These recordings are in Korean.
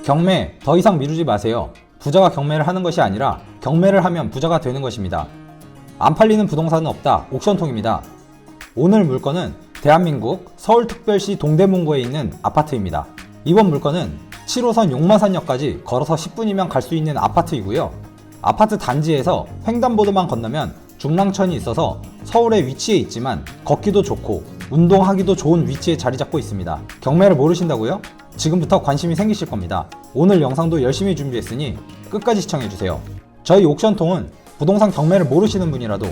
경매 더 이상 미루지 마세요. 부자가 경매를 하는 것이 아니라 경매를 하면 부자가 되는 것입니다. 안 팔리는 부동산은 없다. 옥션통입니다. 오늘 물건은 대한민국 서울특별시 동대문구에 있는 아파트입니다. 이번 물건은 7호선 용마산역까지 걸어서 10분이면 갈 수 있는 아파트이고요. 아파트 단지에서 횡단보도만 건너면 중랑천이 있어서 서울에 위치해 있지만 걷기도 좋고 운동하기도 좋은 위치에 자리 잡고 있습니다. 경매를 모르신다고요? 지금부터 관심이 생기실 겁니다. 오늘 영상도 열심히 준비했으니 끝까지 시청해주세요. 저희 옥션통은 부동산 경매를 모르시는 분이라도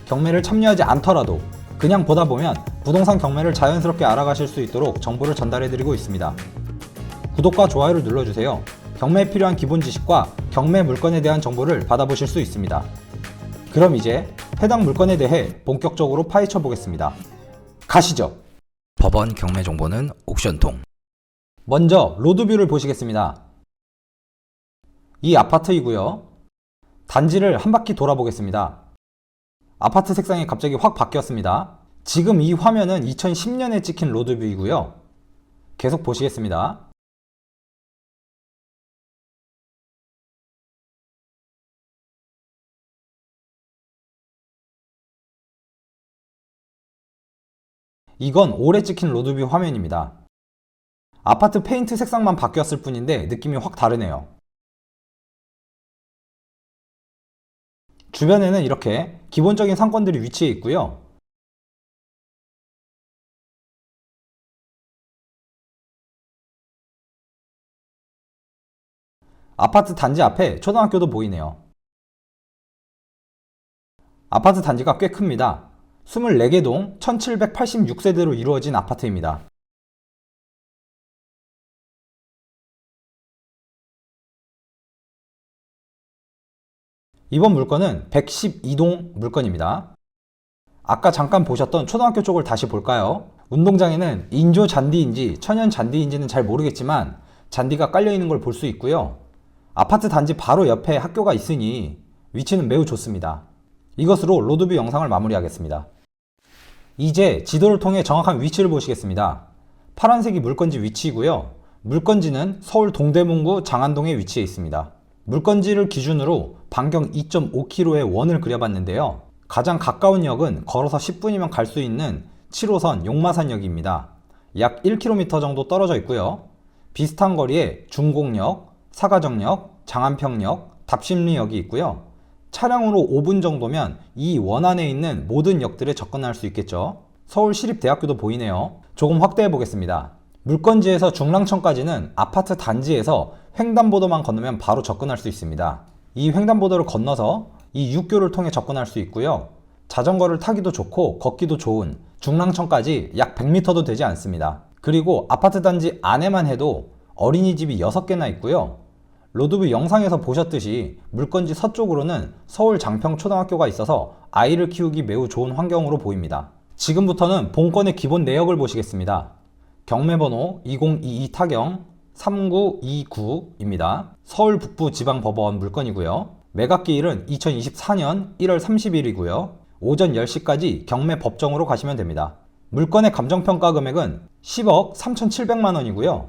경매를 참여하지 않더라도 그냥 보다 보면 부동산 경매를 자연스럽게 알아가실 수 있도록 정보를 전달해드리고 있습니다. 구독과 좋아요를 눌러주세요. 경매에 필요한 기본 지식과 경매 물건에 대한 정보를 받아보실 수 있습니다. 그럼 이제 해당 물건에 대해 본격적으로 파헤쳐 보겠습니다. 가시죠. 법원 경매 정보는 옥션통. 먼저 로드뷰를 보시겠습니다. 이 아파트이고요. 단지를 한 바퀴 돌아보겠습니다. 아파트 색상이 갑자기 확 바뀌었습니다. 지금 이 화면은 2010년에 찍힌 로드뷰이고요. 계속 보시겠습니다. 이건 올해 찍힌 로드뷰 화면입니다. 아파트 페인트 색상만 바뀌었을 뿐인데 느낌이 확 다르네요. 주변에는 이렇게 기본적인 상권들이 위치해 있고요. 아파트 단지 앞에 초등학교도 보이네요. 아파트 단지가 꽤 큽니다. 24개 동 1786세대로 이루어진 아파트입니다. 이번 물건은 112동 물건입니다. 아까 잠깐 보셨던 초등학교 쪽을 다시 볼까요? 운동장에는 인조 잔디인지 천연 잔디인지는 잘 모르겠지만 잔디가 깔려 있는 걸 볼 수 있고요. 아파트 단지 바로 옆에 학교가 있으니 위치는 매우 좋습니다. 이것으로 로드뷰 영상을 마무리하겠습니다. 이제 지도를 통해 정확한 위치를 보시겠습니다. 파란색이 물건지 위치이고요. 물건지는 서울 동대문구 장안동에 위치해 있습니다. 물건지를 기준으로 반경 2.5km의 원을 그려봤는데요. 가장 가까운 역은 걸어서 10분이면 갈 수 있는 7호선 용마산역입니다. 약 1km 정도 떨어져 있고요. 비슷한 거리에 중곡역, 사가정역, 장안평역, 답심리역이 있고요. 차량으로 5분 정도면 이 원 안에 있는 모든 역들에 접근할 수 있겠죠. 서울시립대학교도 보이네요. 조금 확대해 보겠습니다. 물건지에서 중랑천까지는 아파트 단지에서 횡단보도만 건너면 바로 접근할 수 있습니다. 이 횡단보도를 건너서 이 육교를 통해 접근할 수 있고요. 자전거를 타기도 좋고 걷기도 좋은 중랑천까지 약 100m도 되지 않습니다. 그리고 아파트 단지 안에만 해도 어린이집이 6개나 있고요. 로드뷰 영상에서 보셨듯이 물건지 서쪽으로는 서울 장평초등학교가 있어서 아이를 키우기 매우 좋은 환경으로 보입니다. 지금부터는 본건의 기본 내역을 보시겠습니다. 경매번호 2022 타경 3929입니다. 서울 북부지방법원 물건이고요. 매각기일은 2024년 1월 30일이고요. 오전 10시까지 경매 법정으로 가시면 됩니다. 물건의 감정평가 금액은 10억 3,700만 원이고요.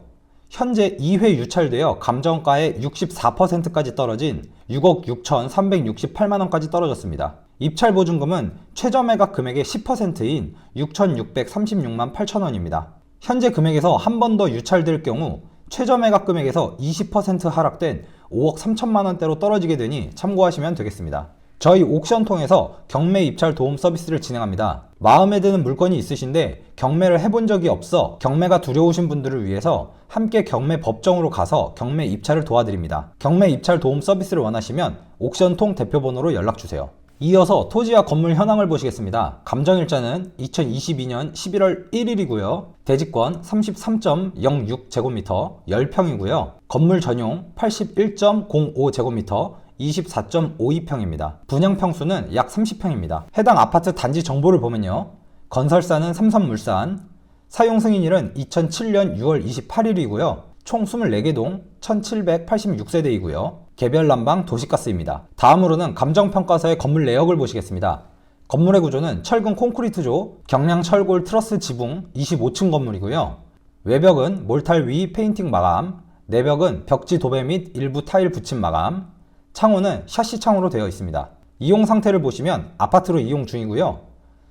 현재 2회 유찰되어 감정가의 64%까지 떨어진 6억 6,368만 원까지 떨어졌습니다. 입찰 보증금은 최저 매각 금액의 10%인 6,636만 8천 원입니다. 현재 금액에서 한 번 더 유찰될 경우 최저 매각 금액에서 20% 하락된 5억 3천만 원대로 떨어지게 되니 참고하시면 되겠습니다. 저희 옥션통에서 경매 입찰 도움 서비스를 진행합니다. 마음에 드는 물건이 있으신데 경매를 해본 적이 없어 경매가 두려우신 분들을 위해서 함께 경매 법정으로 가서 경매 입찰을 도와드립니다. 경매 입찰 도움 서비스를 원하시면 옥션통 대표번호로 연락주세요. 이어서 토지와 건물 현황을 보시겠습니다. 감정일자는 2022년 11월 1일이고요. 대지권 33.06제곱미터 10평이고요. 건물 전용 81.05제곱미터 24.52평입니다. 분양평수는 약 30평입니다. 해당 아파트 단지 정보를 보면요. 건설사는 삼성물산, 사용승인일은 2007년 6월 28일이고요. 총 24개 동 1786세대이고요. 개별 난방 도시가스입니다. 다음으로는 감정평가서의 건물 내역을 보시겠습니다. 건물의 구조는 철근 콘크리트조, 경량 철골 트러스 지붕 25층 건물이고요. 외벽은 몰탈 위 페인팅 마감, 내벽은 벽지 도배 및 일부 타일 붙임 마감, 창호는 샤시 창호로 되어 있습니다. 이용 상태를 보시면 아파트로 이용 중이고요.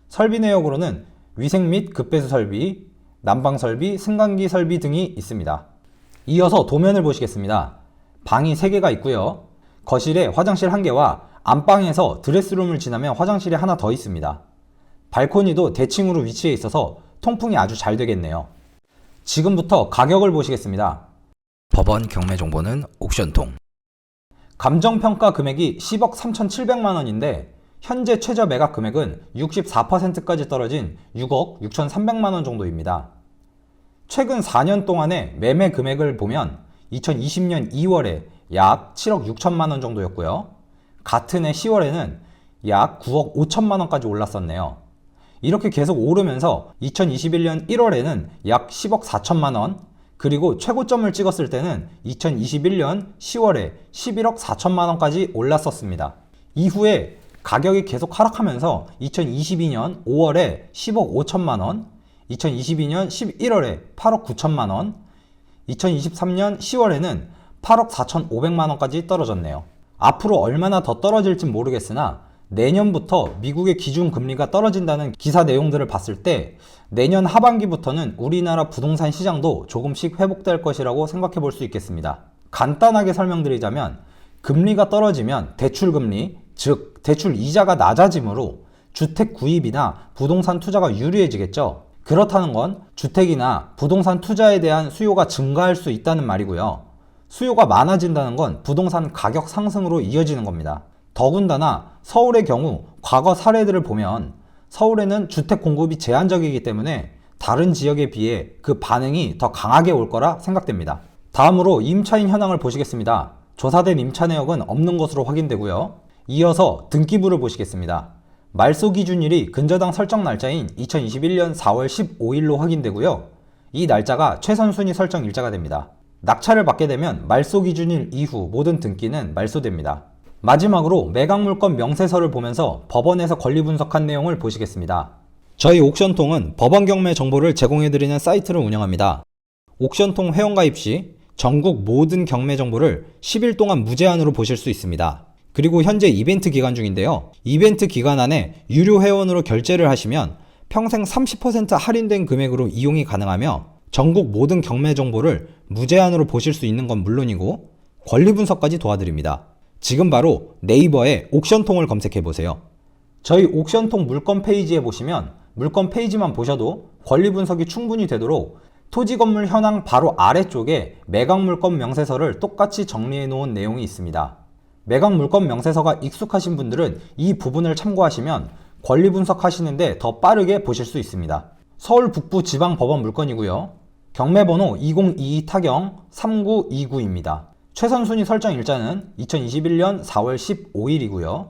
설비 내역으로는 위생 및 급배수 설비, 난방 설비, 승강기 설비 등이 있습니다. 이어서 도면을 보시겠습니다. 방이 3개가 있고요. 거실에 화장실 1개와 안방에서 드레스룸을 지나면 화장실이 하나 더 있습니다. 발코니도 대칭으로 위치해 있어서 통풍이 아주 잘 되겠네요. 지금부터 가격을 보시겠습니다. 법원 경매 정보는 옥션통. 감정평가 금액이 10억 3,700만 원인데 현재 최저 매각 금액은 64%까지 떨어진 6억 6,300만 원 정도입니다. 최근 4년 동안의 매매 금액을 보면 2020년 2월에 약 7억 6천만 원 정도였고요. 같은 해 10월에는 약 9억 5천만 원까지 올랐었네요. 이렇게 계속 오르면서 2021년 1월에는 약 10억 4천만 원, 그리고 최고점을 찍었을 때는 2021년 10월에 11억 4천만 원까지 올랐었습니다. 이후에 가격이 계속 하락하면서 2022년 5월에 10억 5천만 원, 2022년 11월에 8억 9천만 원, 2023년 10월에는 8억 4,500만 원까지 떨어졌네요. 앞으로 얼마나 더 떨어질진 모르겠으나 내년부터 미국의 기준금리가 떨어진다는 기사 내용들을 봤을 때 내년 하반기부터는 우리나라 부동산 시장도 조금씩 회복될 것이라고 생각해 볼 수 있겠습니다. 간단하게 설명드리자면 금리가 떨어지면 대출금리, 즉 대출 이자가 낮아지므로 주택 구입이나 부동산 투자가 유리해지겠죠. 그렇다는 건 주택이나 부동산 투자에 대한 수요가 증가할 수 있다는 말이고요. 수요가 많아진다는 건 부동산 가격 상승으로 이어지는 겁니다. 더군다나 서울의 경우 과거 사례들을 보면 서울에는 주택 공급이 제한적이기 때문에 다른 지역에 비해 그 반응이 더 강하게 올 거라 생각됩니다. 다음으로 임차인 현황을 보시겠습니다. 조사된 임차 내역은 없는 것으로 확인되고요. 이어서 등기부를 보시겠습니다. 말소 기준일이 근저당 설정 날짜인 2021년 4월 15일로 확인되고요. 이 날짜가 최선 순위 설정 일자가 됩니다. 낙찰을 받게 되면 말소 기준일 이후 모든 등기는 말소됩니다. 마지막으로 매각물건 명세서를 보면서 법원에서 권리 분석한 내용을 보시겠습니다. 저희 옥션통은 법원 경매 정보를 제공해드리는 사이트를 운영합니다. 옥션통 회원가입 시 전국 모든 경매 정보를 10일 동안 무제한으로 보실 수 있습니다. 그리고 현재 이벤트 기간 중인데요. 이벤트 기간 안에 유료 회원으로 결제를 하시면 평생 30% 할인된 금액으로 이용이 가능하며 전국 모든 경매 정보를 무제한으로 보실 수 있는 건 물론이고 권리 분석까지 도와드립니다. 지금 바로 네이버에 옥션통을 검색해보세요. 저희 옥션통 물건 페이지에 보시면 물건 페이지만 보셔도 권리 분석이 충분히 되도록 토지 건물 현황 바로 아래쪽에 매각 물건 명세서를 똑같이 정리해 놓은 내용이 있습니다. 매각 물건 명세서가 익숙하신 분들은 이 부분을 참고하시면 권리 분석하시는데 더 빠르게 보실 수 있습니다. 서울 북부 지방법원 물건이고요. 경매번호 2022 타경 3929입니다. 최선 순위 설정 일자는 2021년 4월 15일이고요.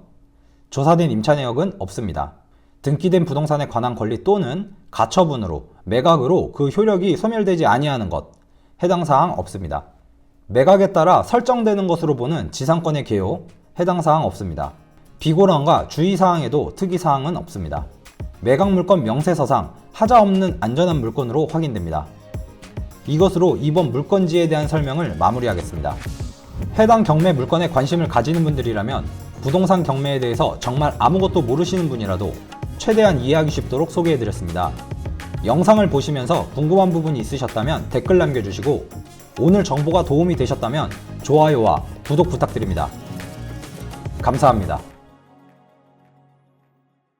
조사된 임차 내역은 없습니다. 등기된 부동산에 관한 권리 또는 가처분으로, 매각으로 그 효력이 소멸되지 아니하는 것, 해당 사항 없습니다. 매각에 따라 설정되는 것으로 보는 지상권의 개요, 해당 사항 없습니다. 비고랑과 주의사항에도 특이사항은 없습니다. 매각물건 명세서상 하자 없는 안전한 물건으로 확인됩니다. 이것으로 이번 물건지에 대한 설명을 마무리하겠습니다. 해당 경매 물건에 관심을 가지는 분들이라면 부동산 경매에 대해서 정말 아무것도 모르시는 분이라도 최대한 이해하기 쉽도록 소개해드렸습니다. 영상을 보시면서 궁금한 부분이 있으셨다면 댓글 남겨주시고 오늘 정보가 도움이 되셨다면 좋아요와 구독 부탁드립니다. 감사합니다.